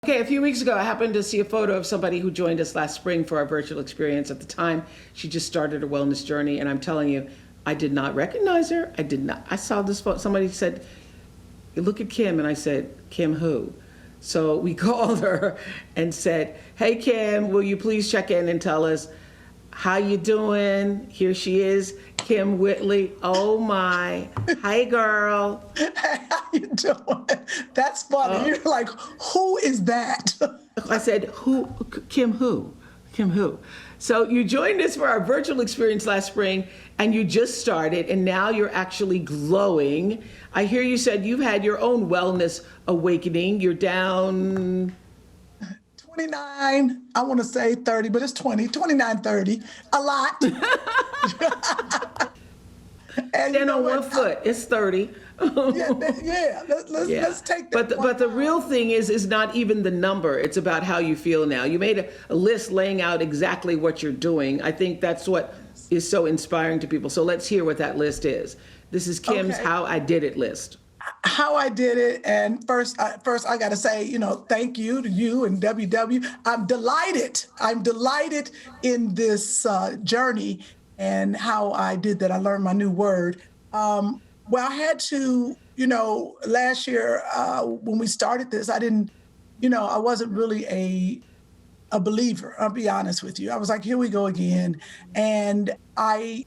Okay, a few weeks ago, I happened to see a photo of somebody who joined us last spring for our virtual experience. At the time, she just started her wellness journey, and I'm telling you, I did not recognize her. I did not. I saw this photo. Somebody said, "Look at Kym," and I said, "Kym who?" So we called her and said, "Hey, Kym, will you please check in and tell us how you doing?" Here she is, Kym Whitley. Oh my! Hi, girl. Hey, how you doing? That's funny. You're like, who is that? I said, "Who? Kym who? Kym who?" So you joined us for our virtual experience last spring, and you just started, and now you're actually glowing. I hear you said you've had your own wellness awakening. You're down 29, I want to say 30, but it's 29, 30. A lot. And then on one foot. It's 30. Let's take that. But the real thing is not even the number. It's about how you feel now. You made a list laying out exactly what you're doing. I think that's what is so inspiring to people. So let's hear what that list is. This is Kym's How I Did It list. How I did it, and first I got to say, thank you to you and WW. I'm delighted. I'm delighted in this journey and how I did that. I learned my new word. Well, I had to, last year when we started this, I didn't, I wasn't really a believer. I'll be honest with you. I was like, here we go again, and I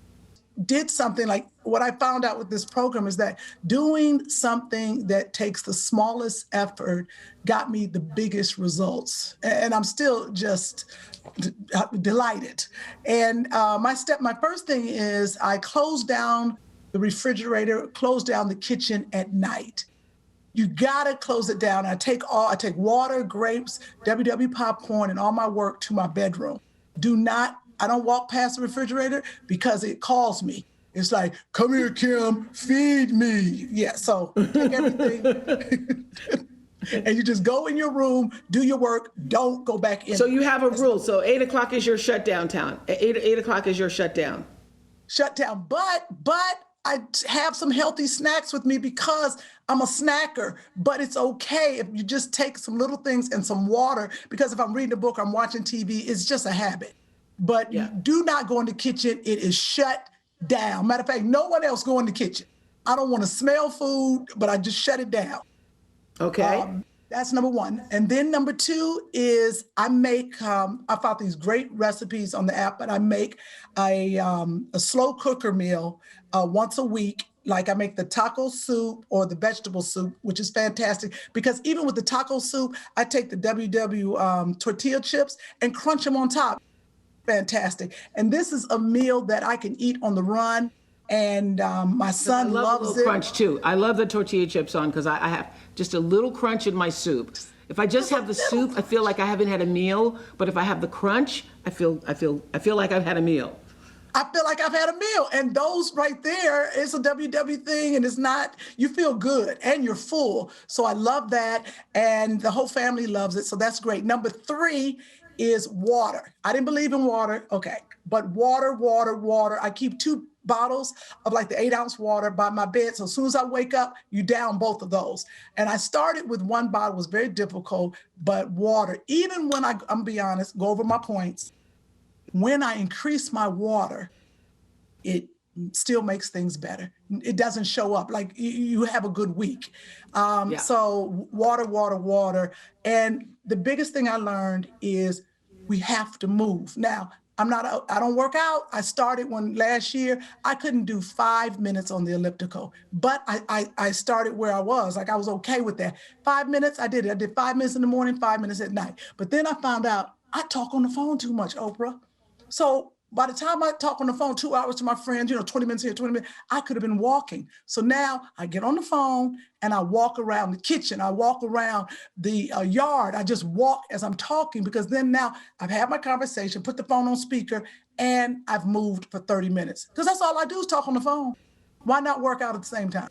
did something like what I found out with this program is that doing something that takes the smallest effort got me the biggest results. And I'm still just delighted. And my first thing is I closed down the refrigerator, closed down the kitchen at night. You gotta close it down. I take water, grapes, WW popcorn, and all my work to my bedroom. I don't walk past the refrigerator because it calls me. It's like, come here, Kym, feed me. Yeah, so take everything. And you just go in your room, do your work, don't go back in. So you have a rule. So 8 o'clock is your shutdown time. 8 o'clock is your shutdown. Shutdown. But I have some healthy snacks with me because I'm a snacker, but it's okay if you just take some little things and some water, because if I'm reading a book, I'm watching TV, it's just a habit. But you do not go in the kitchen. It is shut down. Matter of fact, no one else go in the kitchen. I don't want to smell food, but I just shut it down. Okay. That's number one. And then number two is I make, I found these great recipes on the app, but I make a slow cooker meal once a week. Like I make the taco soup or the vegetable soup, which is fantastic because even with the taco soup, I take the WW tortilla chips and crunch them on top. Fantastic. And this is a meal that I can eat on the run. And my son loves it. Crunch too. I love the tortilla chips on because I have just a little crunch in my soup. If I just have the soup, I feel like I haven't had a meal. But if I have the crunch, I feel like I've had a meal. I feel like I've had a meal. And those right there, it's a WW thing, and it's not, you feel good and you're full. So I love that. And the whole family loves it. So that's great. Number three is water. I didn't believe in water. Okay. But water. I keep 2 bottles of like the 8-ounce water by my bed. So as soon as I wake up, you down both of those. And I started with 1 bottle. It was very difficult, but water, even when I'm gonna be honest, go over my points. When I increase my water, it still makes things better. It doesn't show up like you have a good week. So water. And the biggest thing I learned is we have to move. Now, I don't work out. I started last year, I couldn't do 5 minutes on the elliptical, but I started where I was. Like I was okay with that. 5 minutes, I did it. I did 5 minutes in the morning, 5 minutes at night. But then I found out I talk on the phone too much, Oprah. So by the time I talk on the phone 2 hours to my friends, 20 minutes here, 20 minutes, I could have been walking. So now I get on the phone and I walk around the kitchen. I walk around the yard. I just walk as I'm talking because then now I've had my conversation, put the phone on speaker, and I've moved for 30 minutes. Because that's all I do is talk on the phone. Why not work out at the same time?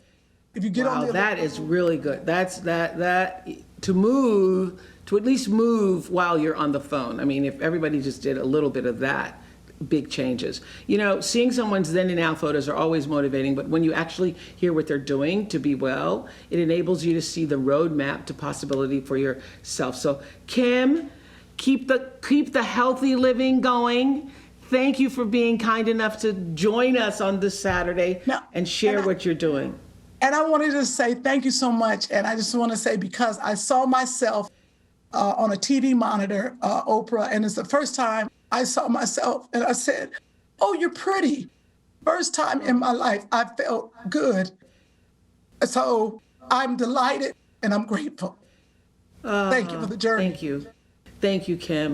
If you get on that is really good. That's that to at least move while you're on the phone. I mean, if everybody just did a little bit of that, big changes. You know, seeing someone's then and now photos are always motivating, but when you actually hear what they're doing to be well, it enables you to see the roadmap to possibility for yourself. So Kym, keep the healthy living going. Thank you for being kind enough to join us on this Saturday and share what you're doing. And I wanted to say thank you so much. And I just want to say, because I saw myself on a TV monitor, Oprah, and it's the first time I saw myself and I said, oh, you're pretty. First time in my life I felt good. So I'm delighted and I'm grateful. Thank you for the journey. Thank you. Thank you, Kym.